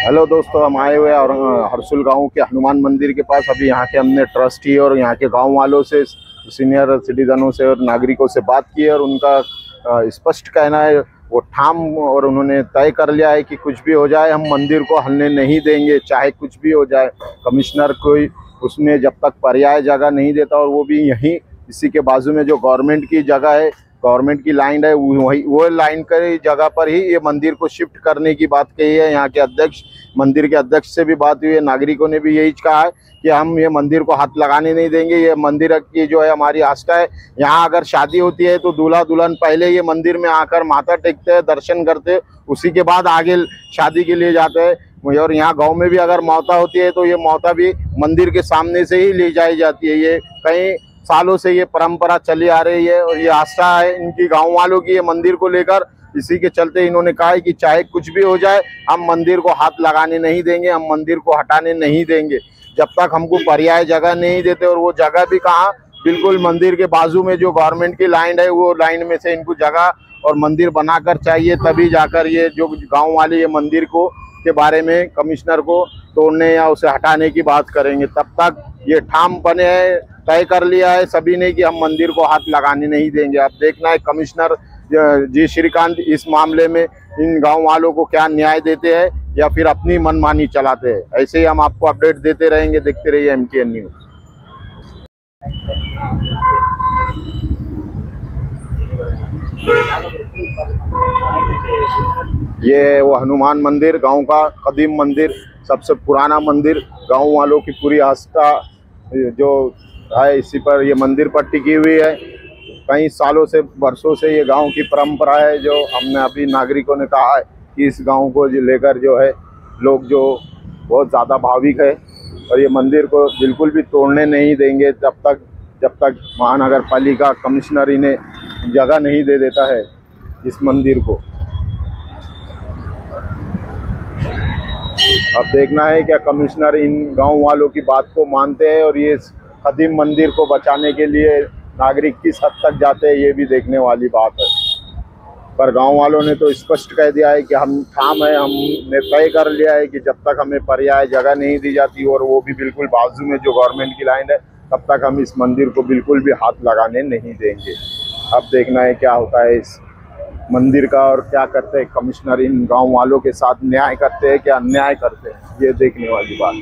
Hello दोस्तों, हम आए हुए हैं और हरसुल गांव के हनुमान मंदिर के पास। अभी यहाँ के हमने ट्रस्टी और यहाँ के गांव वालों से, सीनियर सिटीजनों से और नागरिकों से बात की है और उनका स्पष्ट कहना है, वो ठाम और उन्होंने तय कर लिया है कि कुछ भी हो जाए हम मंदिर को हिलने नहीं देंगे, चाहे कुछ भी हो जाए। कमिश्नर कोई उसमें जब तक पर्याय जगह नहीं देता, और वो भी यहीं इसी के बाजू में जो गवर्नमेंट की जगह है, गवर्नमेंट की लाइन है, वही वो लाइन की जगह पर ही ये मंदिर को शिफ्ट करने की बात कही है। यहाँ के अध्यक्ष, मंदिर के अध्यक्ष से भी बात हुई है, नागरिकों ने भी यही कहा है कि हम ये मंदिर को हाथ लगाने नहीं देंगे। ये मंदिर की जो है हमारी आस्था है। यहाँ अगर शादी होती है तो दूल्हा दुल्हन पहले ये मंदिर में आकर माथा टेकते हैं, दर्शन करते हैं, उसी के बाद आगे शादी के लिए जाते हैं। और यहाँ गांव में भी अगर मौता होती है तो ये मौता भी मंदिर के सामने से ही ले जाई जाती है। ये कई सालों से ये परंपरा चली आ रही है और ये आस्था है इनकी, गांव वालों की, ये मंदिर को लेकर। इसी के चलते इन्होंने कहा है कि चाहे कुछ भी हो जाए हम मंदिर को हाथ लगाने नहीं देंगे, हम मंदिर को हटाने नहीं देंगे जब तक हमको पर्याय जगह नहीं देते। और वो जगह भी कहाँ, बिल्कुल मंदिर के बाजू में जो गवर्नमेंट की लाइन है, वो लाइन में से इनको जगह और मंदिर बनाकर चाहिए, तभी जाकर ये जो गाँव वाले ये मंदिर को के बारे में कमिश्नर को तोड़ने या उसे हटाने की बात करेंगे। तब तक ये ठाम बने हैं, तय कर लिया है सभी ने कि हम मंदिर को हाथ लगाने नहीं देंगे। अब देखना है कमिश्नर जी श्रीकांत इस मामले में इन गांव वालों को क्या न्याय देते हैं या फिर अपनी मनमानी चलाते हैं। ऐसे ही हम आपको अपडेट देते रहेंगे, देखते रहिए MTN न्यूज़। ये है वो हनुमान मंदिर, गांव का कदीम मंदिर, सबसे पुराना मंदिर, गांव वालों की पूरी आस्था जो है इसी पर, ये मंदिर पर टिकी हुई है। कई सालों से, वर्षों से ये गांव की परंपरा है, जो हमने अभी नागरिकों ने कहा है कि इस गांव को लेकर जो है लोग जो बहुत ज़्यादा भाविक है और ये मंदिर को बिल्कुल भी तोड़ने नहीं देंगे जब तक महानगर पालिका कमिश्नर इन्हें जगह नहीं दे देता है इस मंदिर को। अब देखना है क्या कमिश्नर इन गांव वालों की बात को मानते हैं और ये कदीम मंदिर को बचाने के लिए नागरिक किस हद तक जाते हैं, ये भी देखने वाली बात है। पर गांव वालों ने तो स्पष्ट कह दिया है कि हम ठाम है, हमने तय कर लिया है कि जब तक हमें पर्याय जगह नहीं दी जाती और वो भी बिल्कुल बाजू में जो गवर्नमेंट की लाइन है, तब तक हम इस मंदिर को बिल्कुल भी हाथ लगाने नहीं देंगे। अब देखना है क्या होता है इस मंदिर का और क्या करते हैं कमिश्नर, इन गांव वालों के साथ न्याय करते हैं क्या अन्याय करते हैं, ये देखने वाली बात है।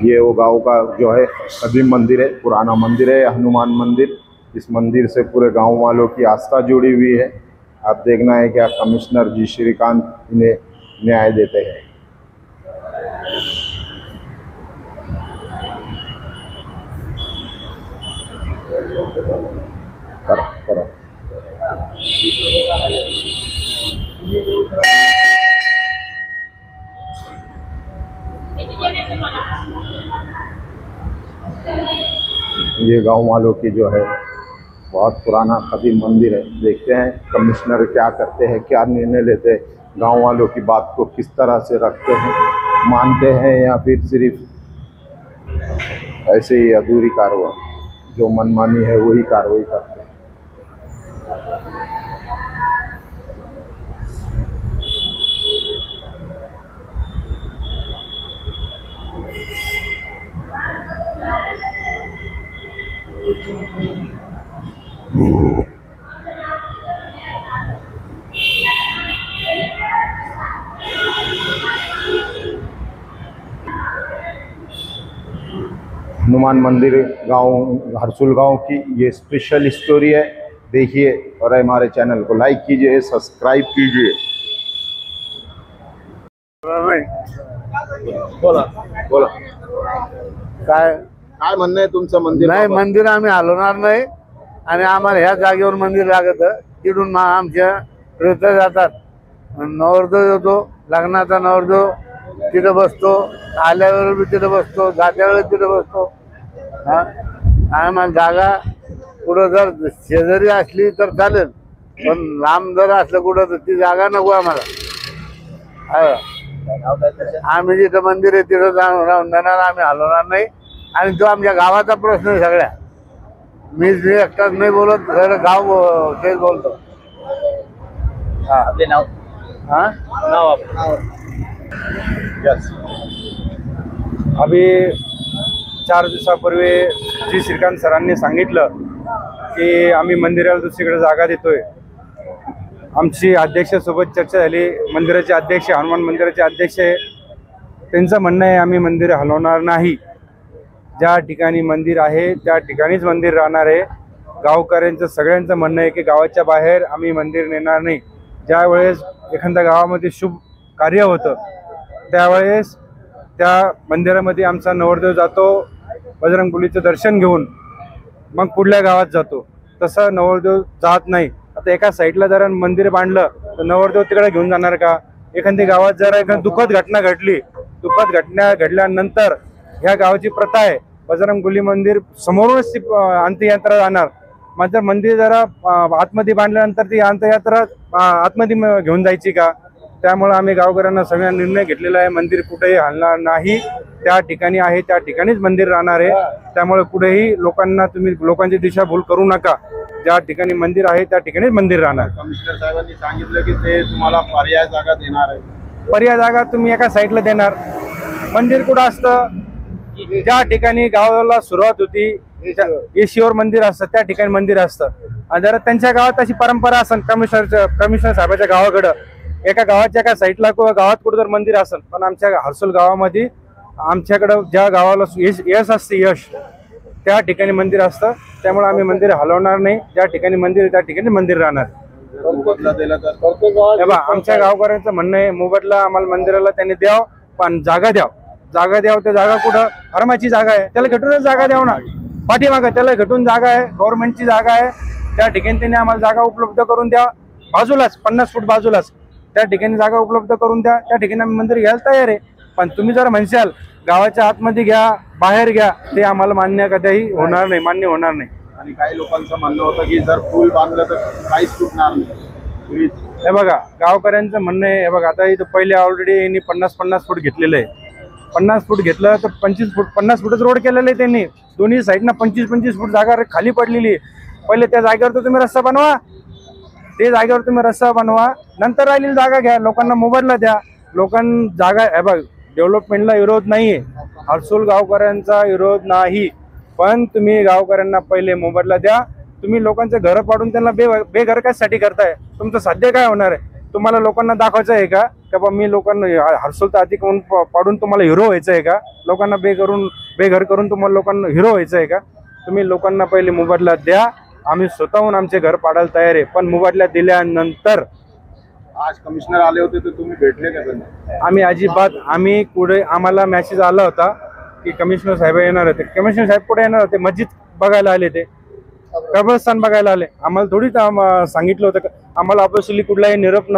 ये वो गांव का जो है कदीम मंदिर है, पुराना मंदिर है, हनुमान मंदिर। इस मंदिर से पूरे गांव वालों की आस्था जुड़ी हुई है। अब देखना है क्या कमिश्नर जी श्रीकांत इन्हें न्याय देते हैं। करो। ये गांव वालों की जो है बहुत पुराना कदीम मंदिर है। देखते हैं कमिश्नर क्या करते हैं, क्या निर्णय लेते हैं, गांव वालों की बात को किस तरह से रखते हैं, मानते हैं या फिर सिर्फ ऐसे ही अधूरी कार्रवाई, जो मनमानी है वही कार्रवाई करते हैं। हनुमान मंदिर गांव, हरसुल गांव की ये स्पेशल स्टोरी है। देखिए और हमारे चैनल को लाइक कीजिए, सब्सक्राइब कीजिए। बोला काय म्हणणं आहे तुमचं? मंदिर नाही, मंदिर आम्ही हलवणार नाही आणि आम्हाला ह्या जागेवर मंदिर लागत, तिथून आमच्या प्रयत्न जातात। नवरदेव येतो, लग्नाचा नवरदेव तिथे बसतो, आल्यावर बी तिथे बसतो, जात्यावर तिथे बसतो। आम्हाला जागा पुढे जर शेजारी असली तर चालेल, पण लांब जर असलं कुठं तर ती जागा नको आम्हाला. आम्ही जिथं मंदिर आहे तिथं राहून जाणार, आम्ही हलवणार नाही. आणि तो आमच्या गावाचा प्रश्न आहे सगळ्या. मी एकटाच नाही बोलत, सगळं गाव तेच बोलतो. आपले नाव नाव अभी 4 दिवसापूर्वी जी श्रीकांत सरांनी सांगितलं की आम्ही मंदिराला दुसरीकडे जागा देतोय. आमची अध्यक्षासोबत चर्चा झाली. मंदिराचे अध्यक्ष, हनुमान मंदिराचे अध्यक्ष आहे, त्यांचं म्हणणं आहे आम्ही मंदिर हलवणार नाही. ज्या ठिकाणी मंदिर आहे त्या ठिकाणीच मंदिर राहणार आहे. गावकऱ्यांचं सगळ्यांचं म्हणणं आहे की गावाच्या बाहेर आम्ही मंदिर नेणार नाही. ज्या वेळेस एखाद्या गावामध्ये शुभ कार्य होतं त्यावेळेस त्या मंदिरामध्ये आमचा नवरदेव जातो, बजरंगबलीचं दर्शन घेऊन मग पुढल्या गावात जातो. तसं नवरदेव जात नाही. आता एका साईडला जर मंदिर बांधलं तर नवरदेव तिकडे घेऊन जाणार का? एखादी गावात जर एखादी दुःखद घटना घडली, दुःखद घटना घडल्यानंतर ह्या गावाची प्रथा आहे बजरंगबली मंदिर समोरूनच ती अंत्ययात्रा जाणार. मात्र मंदिर जरा आतमध्ये बांधल्यानंतर ती अंत्ययात्रा आतमध्ये घेऊन जायची का? त्यामुळे आम्ही गावकऱ्यांना सगळ्या निर्णय घेतलेला आहे, मंदिर कुठेही हलणार नाही. त्या ठिकाणी आहे त्या ठिकाणीच मंदिर राहणार आहे. त्यामुळे कुठेही तुम्ही लोकांची दिशाभूल करू नका. ज्या ठिकाणी मंदिर आहे त्या ठिकाणीच मंदिर राहणार. कमिशनर साहेबांनी सांगितलं की ते तुम्हाला पर्याय जागा देणार आहे. पर्याय जागा तुम्ही एका साईडला देणार. मंदिर कुठं असतं? ज्या ठिकाणी गावाला सुरुवात होती येशीवर मंदिर असतं त्या ठिकाणी मंदिर असतं. आणि जर त्यांच्या गावात अशी परंपरा असेल, कमिशनर साहेबाच्या गावाकडं एका गावाच्या एका साईडला किंवा गावात कुठं जर मंदिर असेल, पण आमच्या हर्सुल गावामध्ये आमच्याकडं ज्या गावाला यश असते, यश त्या ठिकाणी मंदिर असतं. त्यामुळे आम्ही मंदिर हलवणार नाही. ज्या ठिकाणी मंदिर त्या ठिकाणी मंदिर राहणार. आमच्या गावकऱ्यांचं म्हणणं आहे मोबदला आम्हाला मंदिराला त्यांनी द्यावं, पण जागा द्यावं. जागा द्यावं ते जागा कुठं? हरमाची जागा आहे, त्याला घेटूनच जागा द्यावं ना. पाठीमागं त्याला घेटून जागा आहे, गव्हर्नमेंटची जागा आहे. त्या ठिकाणी त्यांनी आम्हाला जागा उपलब्ध करून द्या. बाजूलाच 50 फूट बाजूलाच त्या ठिकाणी जागा उपलब्ध करून द्या. त्या ठिकाणी आम्ही मंदिर घ्यायला तयार आहे. पण तुम्ही जर म्हणशाल गावाच्या आतमध्ये घ्या, बाहेर घ्या, ते आम्हाला मान्य कधीही होणार नाही, मान्य होणार नाही. आणि काही लोकांचं म्हणणं होतं की जर पूल बांधलं तर काहीच तुटणार नाही. हे बघा गावकऱ्यांचं म्हणणं आहे. हे बघा आता इथं पहिले ऑलरेडी यांनी 50-50 फूट घेतलेलं आहे. 50 फूट घेतलं तर 25 फूट 50 फूटच रोड केलेलं आहे त्यांनी. दोन्ही साईडनं 25-25 फूट जागा खाली पडलेली. पहिले त्या जागेवर तर तुम्ही रस्ता बनवा, ते जागेवर तुम्ही रस्ता बनवा, नंतर राहिलेली जागा घ्या, लोकांना मोबदला द्या. लोकांना जागा हे बघ, डेव्हलपमेंटला विरोध नाहीये, हर्सुल गावकऱ्यांचा विरोध नाही, पण तुम्ही गावकऱ्यांना पहिले मोबदला द्या. तुम्ही लोकांचे घर पाडून त्यांना बेघर कशासाठी करताय? तुमचं साध्य काय होणार आहे? तुम्हाला लोकांना दाखवायचं आहे का बा मी लोकांना हर्सुल तर अधिक पाडून तुम्हाला हिरो व्हायचं आहे का? लोकांना बेघर करून तुम्हाला लोकांना हिरो व्हायचं आहे का? तुम्ही लोकांना पहिले मोबदला द्या. आम्ही स्वतःहून आमचे घर पाडायला तयार आहे, पण मोबदला दिल्यानंतर. आज कमिशनर आले होते तर तुम्ही भेटले का त्यांना? आम्ही अजिबात आम्ही पुढे आम्हाला मेसेज आला होता की कमिशनर साहेब येणार होते. कमिशनर साहेब पुढे येणार होते, मस्जिद बघायला आले, ते कब्रस्तान बघायला आले. आम्हाला थोडीच सांगितलं होतं. आम्हाला ऑफिशियली कुठलाही निरोप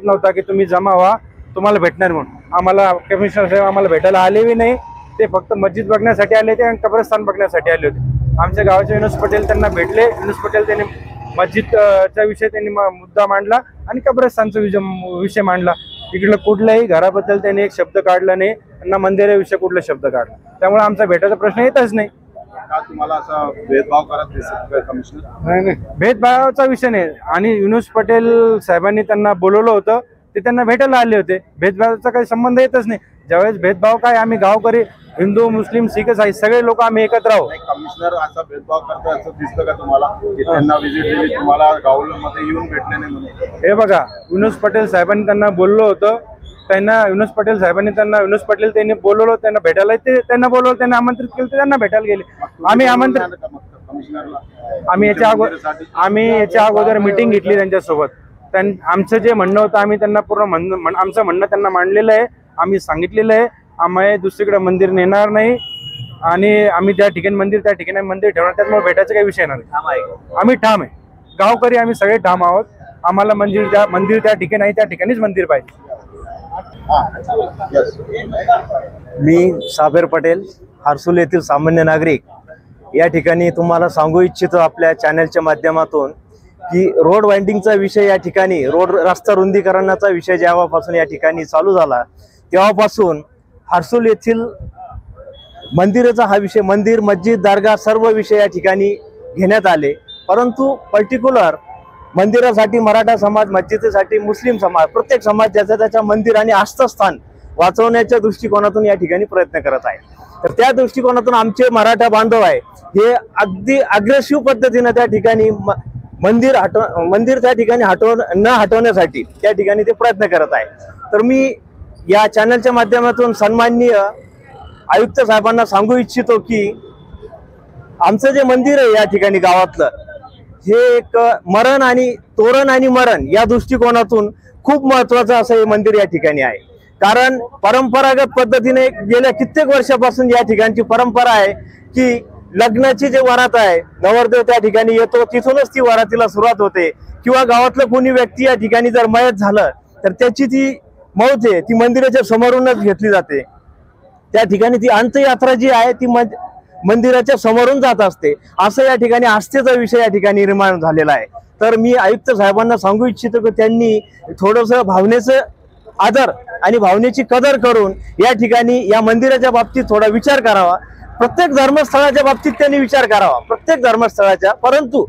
नव्हता की तुम्ही जमा व्हा, तुम्हाला भेटणार म्हणून. आम्हाला कमिशनर साहेब आम्हाला भेटायला आलेही नाही. ते फक्त मस्जिद बघण्यासाठी आले होते आणि कब्रस्तान बघण्यासाठी आले होते. आमच्या गावाचे युनुस पटेल त्यांना भेटले. युनुस पटेल त्यांनी मस्जिदचा विषय त्यांनी मुद्दा मांडला आणि कब्रस्तानचा विषय मांडला. इकडलं कुठल्याही घराबद्दल त्यांनी एक शब्द काढला नाही, त्यांना मंदिराविषयी कुठला शब्द काढला. त्यामुळे आमचा भेटायचा प्रश्न येतच नाही. तुम्हाला असा भेदभाव करत दिसत कमिशनर? नाही, भेदभावाचा विषय नाही. आणि युनुस पटेल साहेबांनी त्यांना बोलवलं होतं, ते त्यांना भेटायला आले होते. भेदभावाचा काही संबंध येतच नाही. ज्यावेळेस भेदभाव काय, आम्ही गावकरी हिंदू मुस्लिम सिख आहे, सगळे लोक आम्ही एकत्र आहोत. कमिशनर असा भेदभाव करतो असं दिसतं का तुम्हाला? त्यांना विजिट दिली, तुम्हाला गावमध्ये येऊन भेटले नाही म्हणून? हे बघा, युनुस पटेल साहेबांनी त्यांना बोललो होतं. युनुस पटेल त्यांनी बोलवलं, त्यांना भेटायला त्यांना बोलवलं, त्यांना आमंत्रित केलं, त्यांना भेटायला गेले. आम्ही याच्या अगोदर मीटिंग घेतली त्यांच्यासोबत. आमचं जे म्हणणं होतं आम्ही त्यांना पूर्ण आमचं म्हणणं त्यांना मांडलेलं आहे. आम्ही सांगितलेलं आहे आम्ही दुसरीकडे मंदिर नेणार नाही आणि आम्ही ज्या ठिकाणी मंदिर त्या ठिकाणी मंदिर ठेवणार. त्यामुळे भेटायचा काही विषय नाही. आम्ही ठाम आहे, गावकरी आम्ही सगळे ठाम आहोत. आम्हाला मंदिर त्या ठिकाणी आहे त्या ठिकाणीच मंदिर पाहिजे. मी साबेर पटेल, हर्सुल येथील सामान्य नागरिक. या ठिकाणी तुम्हाला सांगू इच्छितो आपल्या चॅनलच्या माध्यमातून की रोड वाइंडिंगचा विषय या ठिकाणी, रस्ता रुंदीकरणाचा विषय जेव्हापासून या ठिकाणी चालू झाला तेव्हापासून हर्सुल येथील मंदिराचा हा विषय, मंदिर, मस्जिद, दर्गा सर्व विषय या ठिकाणी घेण्यात आले। परंतु पर्टिक्युलर मंदिरासाठी मराठा समाज, मस्जिदीसाठी मुस्लिम समाज, प्रत्येक समाज ज्याचं त्याच्या मंदिर आणि आस्थास्थान वाचवण्याच्या दृष्टिकोनातून या ठिकाणी प्रयत्न करत आहे। तर त्या दृष्टिकोनातून आमचे मराठा बांधव आहे हे अगदी अग्रेसिव्ह पद्धतीने त्या ठिकाणी मंदिर त्या ठिकाणी न हटवण्यासाठी त्या ठिकाणी ते प्रयत्न करत आहे। तर मी या चॅनलच्या माध्यमातून सन्माननीय आयुक्त साहेबांना सांगू इच्छितो की आमचं जे मंदिर आहे या ठिकाणी गावातलं, हे एक मरण आणि तोरण आणि मरण या दृष्टिकोनातून खूप महत्वाचं असं हे मंदिर या ठिकाणी आहे। कारण परंपरागत पद्धतीने गेल्या कित्येक वर्षापासून या ठिकाणची परंपरा आहे की लग्नाची जे वरात आहे, नवरदेव त्या ठिकाणी येतो, तिथूनच ती वरातीला सुरुवात होते, किंवा गावातलं कोणी व्यक्ती या ठिकाणी जर मयत झालं तर त्याची ती मौत आहे ती मंदिराच्या समोरूनच घेतली जाते। त्या ठिकाणी ती अंत्ययात्रा जी आहे ती मंदिराच्या समोरून जात असते, असं या ठिकाणी आस्थेचा विषय या ठिकाणी निर्माण झालेला आहे। तर मी आयुक्त साहेबांना सांगू इच्छितो की त्यांनी थोडंसं भावनेचं आदर आणि भावनेची कदर करून या ठिकाणी या मंदिराच्या बाबतीत थोडा विचार करावा। प्रत्येक धर्मस्थळाच्या बाबतीत त्यांनी विचार करावा, प्रत्येक धर्मस्थळाच्या, परंतु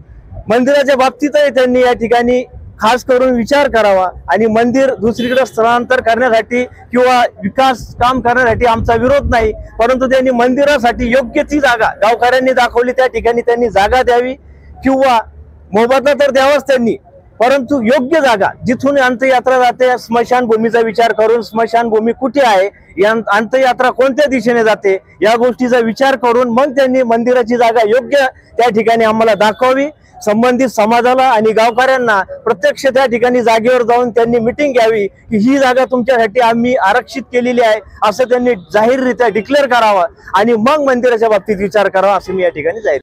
मंदिराच्या बाबतीतही त्यांनी या ठिकाणी खास करून विचार करावा आणि मंदिर दुसरीकडे स्थलांतर करण्यासाठी किंवा विकास काम करण्यासाठी आमचा विरोध नाही, परंतु त्यांनी मंदिरासाठी योग्य ती जागा गावकऱ्यांनी दाखवली त्या ठिकाणी त्यांनी जागा द्यावी, किंवा मोबदला तर द्यावाच त्यांनी, परंतु योग्य जागा जिथून अंत्ययात्रा जाते, स्मशानभूमीचा विचार करून स्मशानभूमी कुठे आहे, या अंत्ययात्रा कोणत्या दिशेने जाते या गोष्टीचा विचार करून मग त्यांनी मंदिराची जागा योग्य त्या ठिकाणी आम्हाला दाखवावी। संबंधित समाजाला आणि गावकऱ्यांना प्रत्यक्ष त्या ठिकाणी जागेवर जाऊन त्यांनी मीटिंग घ्यावी की ही जागा तुमच्यासाठी आम्ही आरक्षित केलेली आहे असं त्यांनी जाहीररित्या डिक्लेअर करावं आणि मग मंदिराच्या बाबतीत विचार करावा, असं मी या ठिकाणी जाहीर